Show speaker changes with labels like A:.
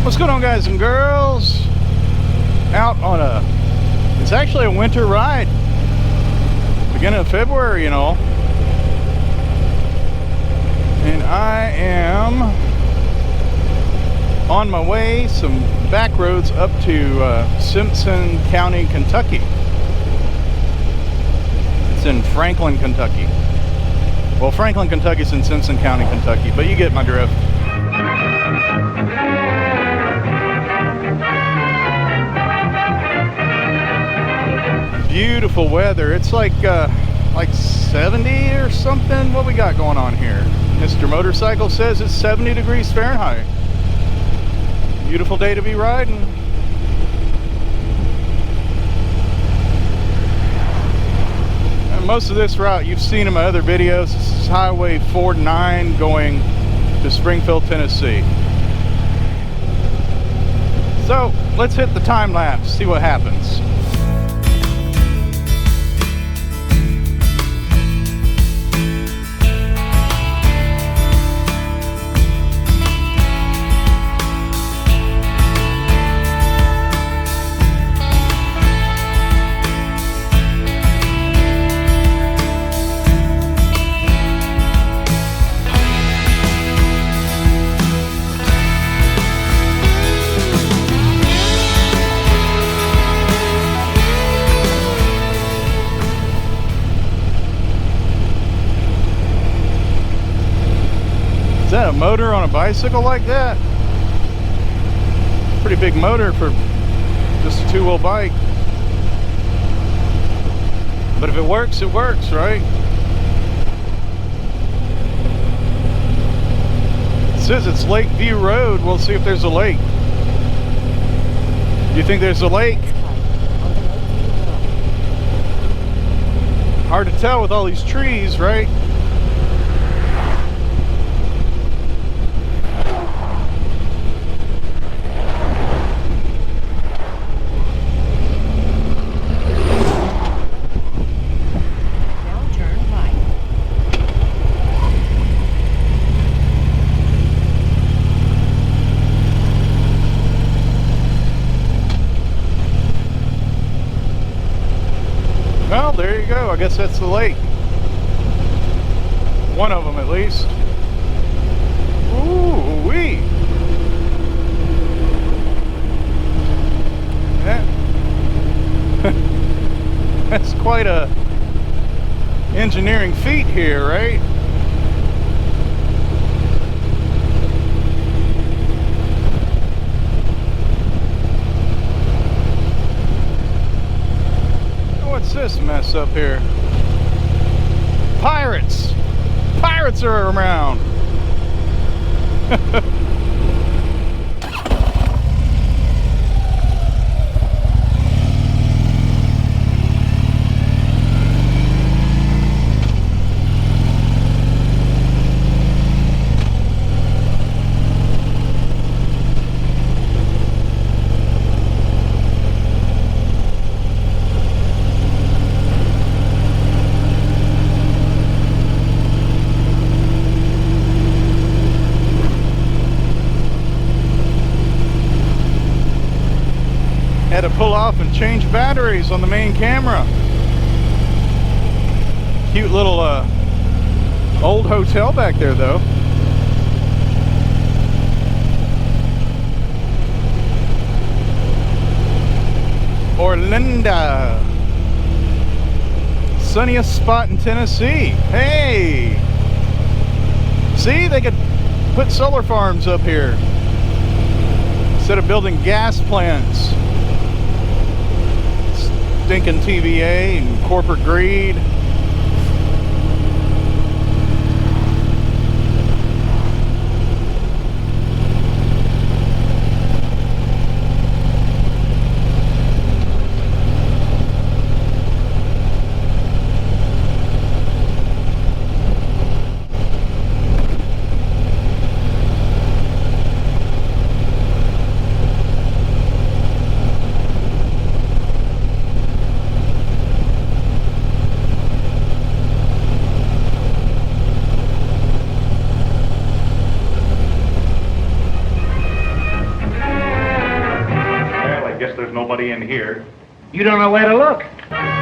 A: What's going on, guys and girls? Out on it's actually a winter ride, beginning of February and all, and I am on my way some back roads up to Simpson County, Kentucky. It's in Franklin, Kentucky. Well, Franklin, Kentucky's in Simpson County, Kentucky, but you get my drift. Beautiful weather. It's like 70 or something. What we got going on here? Mr. Motorcycle says it's 70 degrees Fahrenheit. Beautiful day to be riding. And most of this route you've seen in my other videos. This is Highway 49 going to Springfield, Tennessee. So let's hit the time lapse, see what happens. Is that a motor on a bicycle like that? Pretty big motor for just a two-wheel bike. But if it works, right? It says it's Lakeview Road. We'll see if there's a lake. Do you think there's a lake? Hard to tell with all these trees, right? Well, there you go. I guess that's the lake. One of them, at least. Ooh-wee. That's quite a engineering feat here, right? What's this mess up here? Pirates! Pirates are around! Had to pull off and change batteries on the main camera. Cute little old hotel back there, though. Orlinda, sunniest spot in Tennessee. Hey, see, they could put solar farms up here instead of building gas plants. Stinking TVA and corporate greed. there's nobody in here.
B: You don't know where to look.